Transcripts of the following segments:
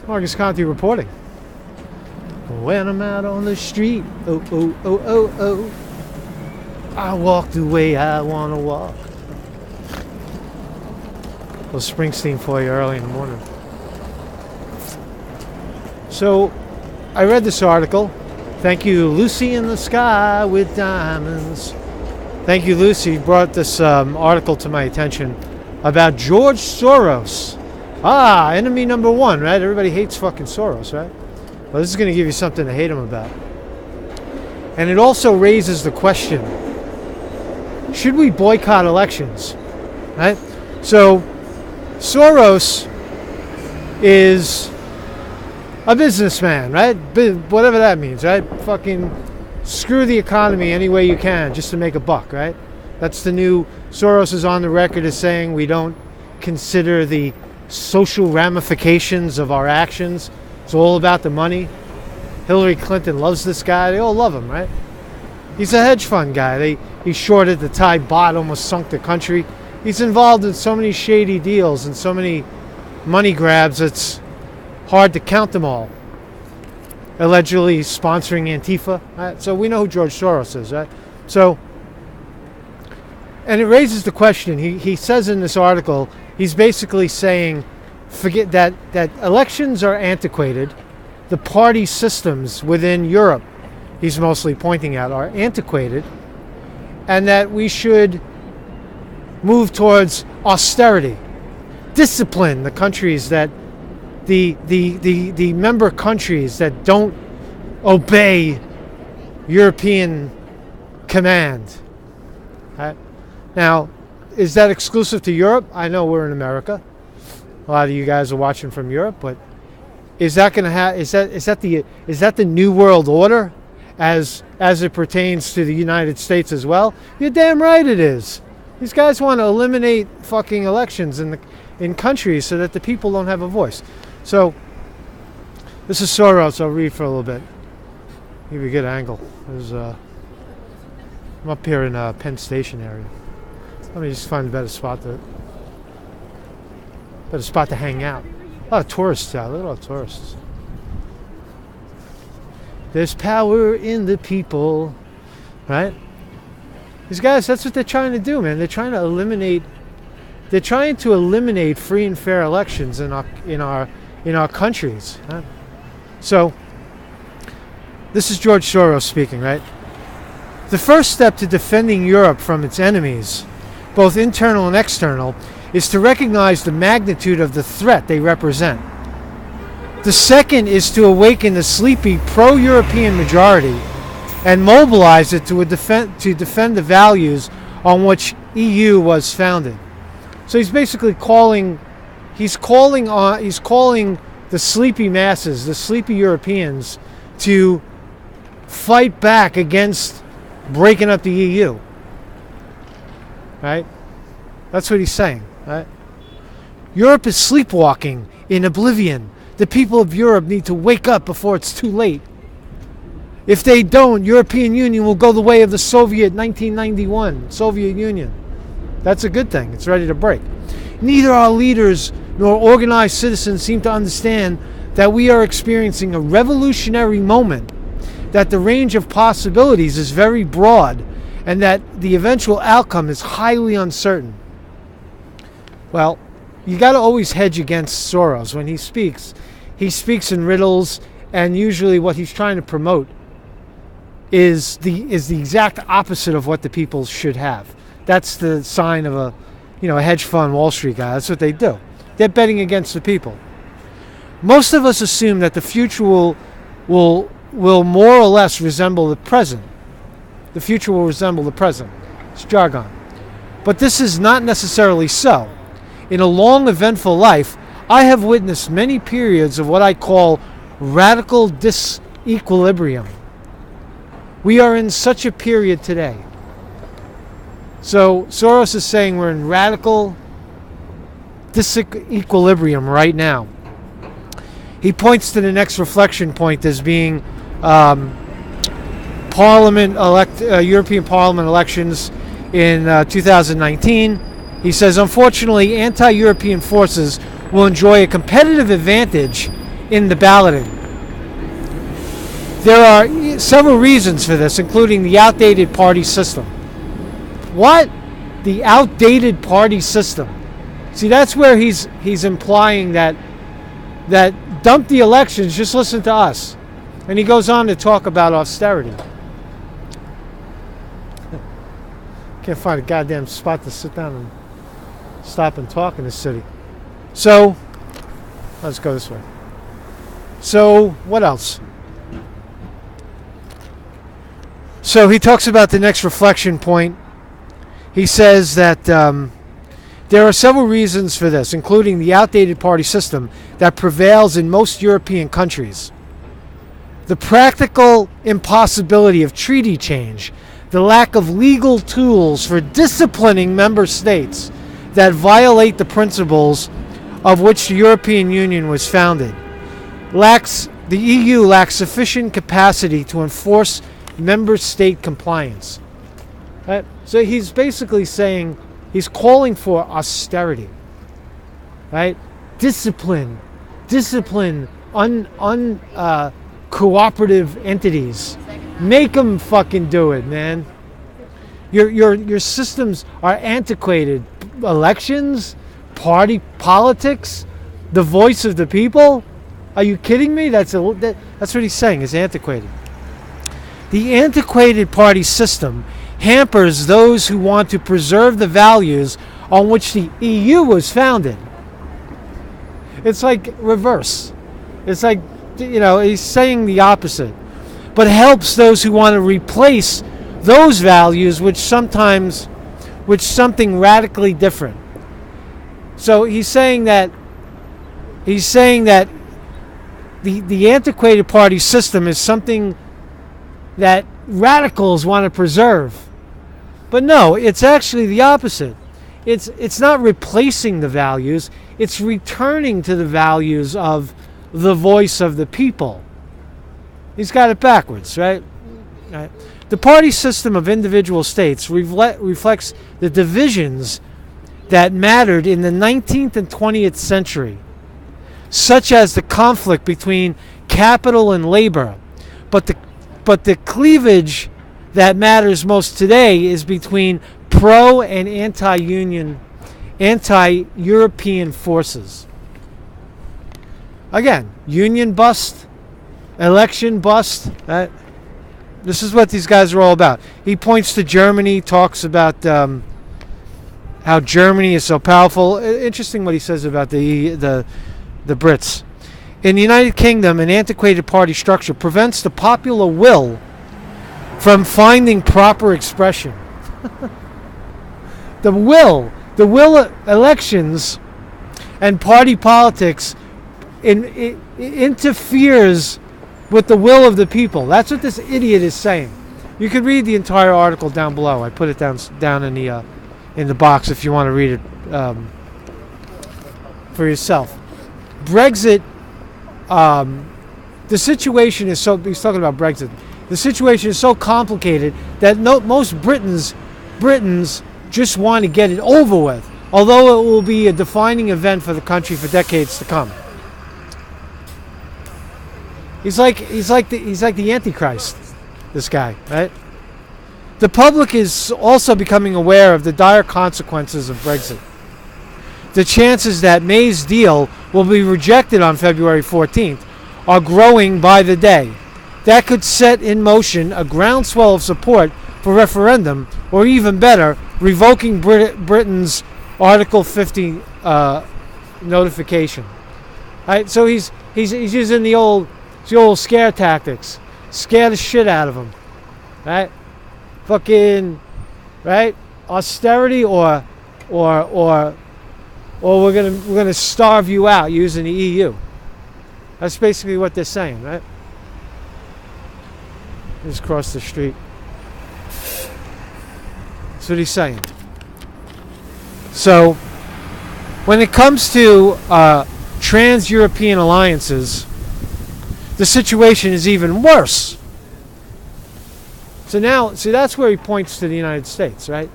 Marcus Conte reporting. When I'm out on the street, oh, oh, oh, oh, oh, I walk the way I want to walk. A little Springsteen for you early in the morning. So, I read this article. Thank you, Lucy in the Sky with Diamonds. Thank you, Lucy. Brought this article to my attention about George Soros. Enemy number one, right? Everybody hates fucking Soros, right? Well, this is going to give you something to hate him about. And it also raises the question, should we boycott elections? Right? So, Soros is a businessman, right? Whatever that means, right? Fucking screw the economy any way you can just to make a buck, right? That's the new... Soros is on the record as saying we don't consider the social ramifications of our actions. It's all about the money. Hillary Clinton loves this guy. They all love him, right? He's a hedge fund guy. He shorted the Thai baht, almost sunk the country. He's involved in so many shady deals and so many money grabs, it's hard to count them all. Allegedly sponsoring Antifa. Right? So we know who George Soros is, right? So, and it raises the question. He says in this article, he's basically saying, forget that elections are antiquated. The party systems within Europe, he's mostly pointing out, are antiquated, and that we should move towards austerity, discipline the countries that the member countries that don't obey European command. Right? Now, is that exclusive to Europe? I know we're in America. A lot of you guys are watching from Europe, but is that going to have? Is that the new world order, as it pertains to the United States as well? You're damn right it is. These guys want to eliminate fucking elections in countries so that the people don't have a voice. So this is Soros. I'll read for a little bit. Give you a good angle. I'm up here in Penn Station area. Let me just find a better spot to hang out. A lot of tourists out. Look at all the tourists. There's power in the people, right? These guys, that's what they're trying to do, man. They're trying to eliminate free and fair elections in our countries. Right? So, this is George Soros speaking, right? The first step to defending Europe from its enemies, both internal and external, is to recognize the magnitude of the threat they represent. The second is to awaken the sleepy pro-European majority and mobilize it to defend the values on which EU was founded. So he's basically calling the sleepy masses, the sleepy Europeans, to fight back against breaking up the EU. Right? That's what he's saying. Right? Europe is sleepwalking in oblivion. The people of Europe need to wake up before it's too late. If they don't, European Union will go the way of the Soviet 1991 Soviet Union. That's a good thing. It's ready to break. Neither our leaders nor organized citizens seem to understand that we are experiencing a revolutionary moment, that the range of possibilities is very broad, and that the eventual outcome is highly uncertain. Well, you got to always hedge against Soros. When he speaks in riddles, and usually what he's trying to promote is the exact opposite of what the people should have. That's the sign of a hedge fund Wall Street guy. That's what they do. They're betting against the people. Most of us assume that the future will more or less resemble the present. The future will resemble the present. It's jargon. But this is not necessarily so. In a long, eventful life, I have witnessed many periods of what I call radical disequilibrium. We are in such a period today. So Soros is saying we're in radical disequilibrium right now. He points to the next reflection point as being European Parliament elections in 2019. He says, unfortunately, anti-European forces will enjoy a competitive advantage in the balloting. There are several reasons for this, including the outdated party system. What? The outdated party system. See, that's where he's implying that dump the elections, just listen to us. And he goes on to talk about austerity. Can't find a goddamn spot to sit down and stop and talk in this city. So, let's go this way. So, what else? So he talks about the next reflection point. He says that there are several reasons for this, including the outdated party system that prevails in most European countries, the practical impossibility of treaty change, the lack of legal tools for disciplining member states that violate the principles of which the European Union was founded. The EU lacks sufficient capacity to enforce member state compliance. Right? So he's basically saying, he's calling for austerity. Right? Discipline, cooperative entities. Make them fucking do it, man. Your systems are antiquated. Elections, party politics, the voice of the people. Are you kidding me? That's what he's saying. It's antiquated. The antiquated party system hampers those who want to preserve the values on which the EU was founded. It's like reverse. It's like, he's saying the opposite. But helps those who want to replace those values with something radically different. So he's saying that the antiquated party system is something that radicals want to preserve. But no, it's actually the opposite. It's not replacing the values, it's returning to the values of the voice of the people. He's got it backwards, right? The party system of individual states reflects the divisions that mattered in the 19th and 20th century, such as the conflict between capital and labor. But the cleavage that matters most today is between pro and anti-European forces. Again, union bust, election bust. This is what these guys are all about. He points to Germany, talks about how Germany is so powerful. Interesting what he says about the Brits. In the United Kingdom, an antiquated party structure prevents the popular will from finding proper expression. The will elections and party politics interferes with the will of the people. That's what this idiot is saying. You can read the entire article down below. I put it down in the box if you want to read it for yourself. Brexit. The situation is so. He's talking about Brexit. The situation is so complicated that most Britons just want to get it over with, although it will be a defining event for the country for decades to come. He's like the Antichrist, this guy, right? The public is also becoming aware of the dire consequences of Brexit. The chances that May's deal will be rejected on February 14th are growing by the day. That could set in motion a groundswell of support for referendum, or even better, revoking Britain's Article 50 notification. Right? So he's using the old scare tactics, scare the shit out of them, right? Fucking, right? Austerity or we're gonna starve you out using the EU. That's basically what they're saying, right? Just cross the street. That's what he's saying. So, when it comes to trans-European alliances, the situation is even worse. So now, see, that's where he points to the United States, right?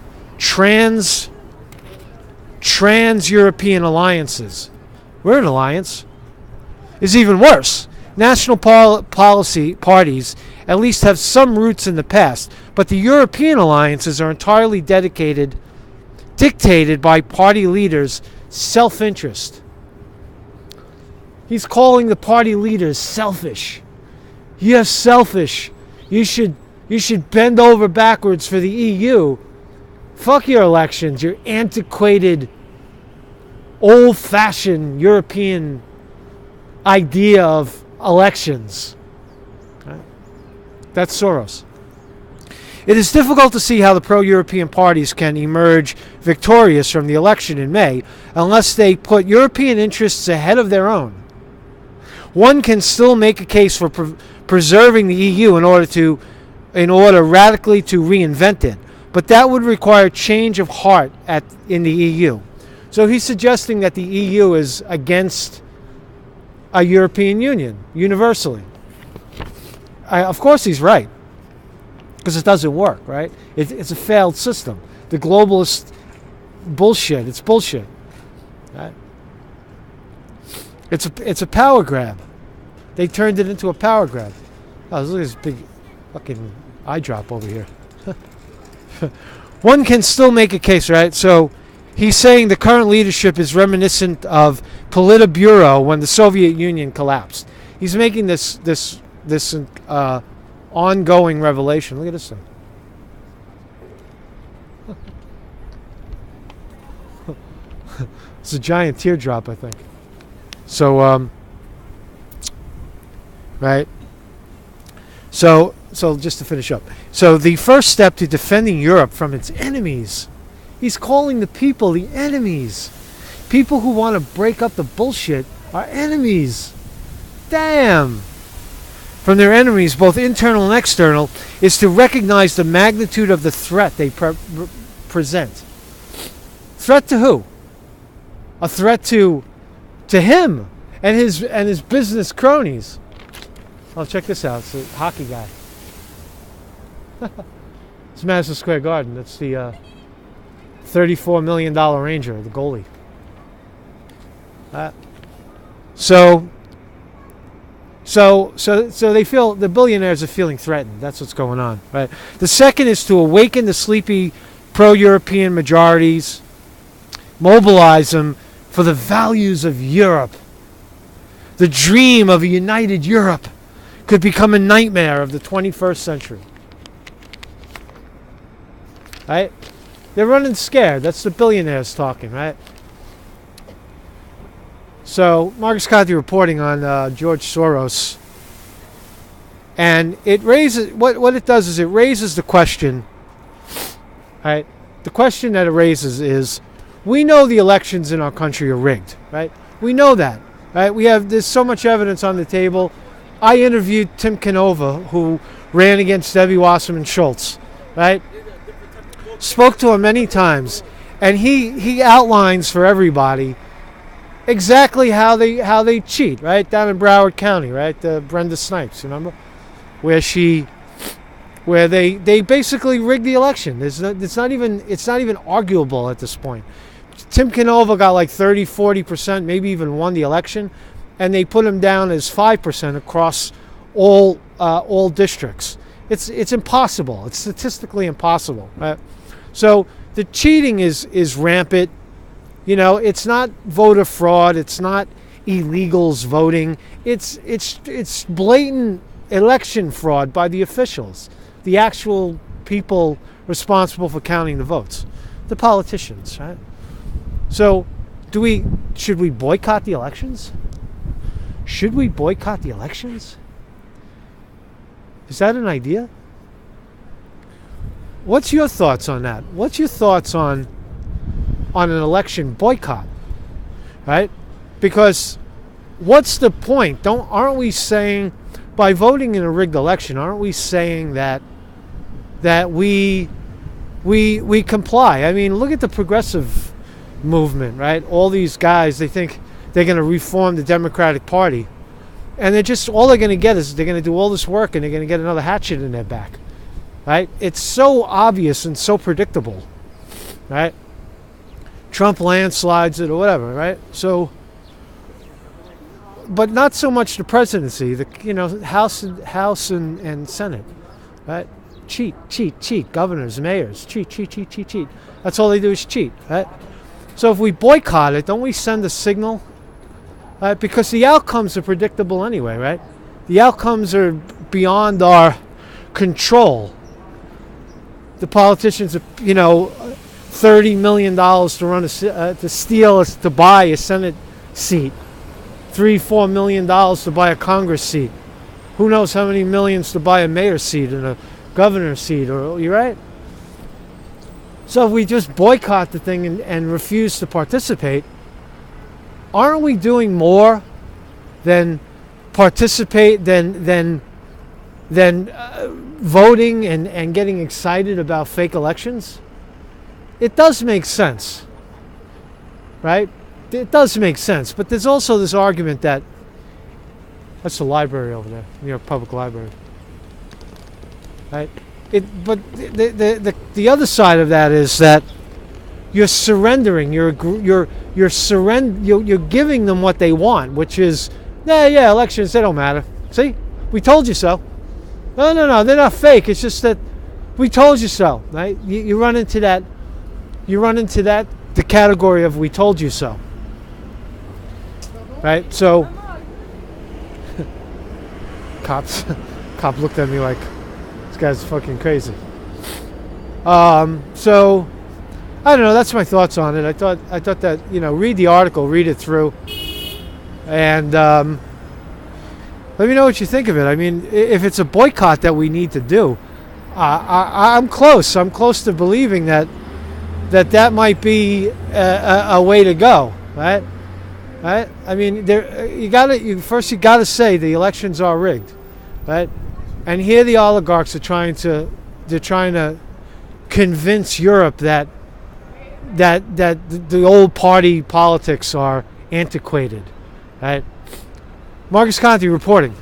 Trans-European alliances. We're an alliance. is even worse. National policy parties at least have some roots in the past, but the European alliances are entirely dictated by party leaders' self-interest. He's calling the party leaders selfish. You're selfish. You should bend over backwards for the EU. Fuck your elections, your antiquated, old-fashioned European idea of elections. Right? That's Soros. It is difficult to see how the pro-European parties can emerge victorious from the election in May unless they put European interests ahead of their own. One can still make a case for preserving the EU in order radically to reinvent it, but that would require change of heart in the EU. So he's suggesting that the EU is against a European Union universally. Of course he's right, because it doesn't work, right? It's a failed system. The globalist bullshit. It's bullshit. Right? It's a power grab. They turned it into a power grab. Oh, look at this big fucking eye drop over here. One can still make a case, right? So he's saying the current leadership is reminiscent of Politburo when the Soviet Union collapsed. He's making this ongoing revelation. Look at this thing. It's a giant teardrop, I think. So, right. So just to finish up. So the first step to defending Europe from its enemies, he's calling the people the enemies. People who want to break up the bullshit are enemies. Damn. From their enemies, both internal and external, is to recognize the magnitude of the threat they present. Threat to who? A threat to him and his business cronies. Oh, check this out. It's a hockey guy. It's Madison Square Garden. That's the $34 million Ranger, the goalie. So they feel, the billionaires are feeling threatened. That's what's going on, right? The second is to awaken the sleepy pro-European majorities, mobilize them for the values of Europe. The dream of a united Europe could become a nightmare of the 21st century. Right? They're running scared. That's the billionaires talking, right? So, Marcus Conte reporting on George Soros. And it raises, what it does is it raises the question, right? The question that it raises is, we know the elections in our country are rigged, right? We know that, right? There's so much evidence on the table. I interviewed Tim Canova, who ran against Debbie Wasserman Schultz, right? Spoke to him many times, and he outlines for everybody exactly how they cheat, right? Down in Broward County, right? Brenda Snipes, remember? Where they basically rigged the election. It's not even arguable at this point. Tim Canova got like 30-40%, maybe even won the election, and they put him down as 5% across all districts. It's impossible. It's statistically impossible, right? So the cheating is rampant. You know, it's not voter fraud. It's not illegals voting. It's blatant election fraud by the officials, the actual people responsible for counting the votes, the politicians, right? So, should we boycott the elections? Should we boycott the elections? Is that an idea? What's your thoughts on that? What's your thoughts on an election boycott? Right? Because what's the point? Aren't we saying, by voting in a rigged election, aren't we saying that we comply? I mean, look at the progressive movement, right? All these guys, they think they're going to reform the Democratic Party, and all they're going to get is they're going to do all this work and they're going to get another hatchet in their back, right? It's so obvious and so predictable, right? Trump landslides it or whatever, right? So but not so much the presidency. The House and Senate, right? Cheat. Governors, mayors, cheat. That's all they do is cheat, right? So if we boycott it, don't we send a signal? Because the outcomes are predictable anyway, right? The outcomes are beyond our control. The politicians, $30 million to buy a Senate seat, $3-4 million to buy a Congress seat. Who knows how many millions to buy a mayor's seat and a governor's seat? Or you right? So if we just boycott the thing and refuse to participate, aren't we doing more than participate than voting and getting excited about fake elections? It does make sense, right? It does make sense, but there's also this argument that that's the library over there, New York Public Library, right? But the other side of that is that you're surrendering. You're giving them what they want, which is elections, they don't matter. See, we told you so. No, they're not fake. It's just that we told you so, right? You run into that. The category of we told you so, right? So, cop looked at me like this guy's fucking crazy. So I don't know. That's my thoughts on it. I thought that read the article, read it through, and let me know what you think of it. I mean, if it's a boycott that we need to do, I'm close. I'm close to believing that might be a way to go, right? Right? I mean, you gotta say the elections are rigged, right? And here the oligarchs are trying to convince Europe that the old party politics are antiquated, right? Marcus Conte reporting.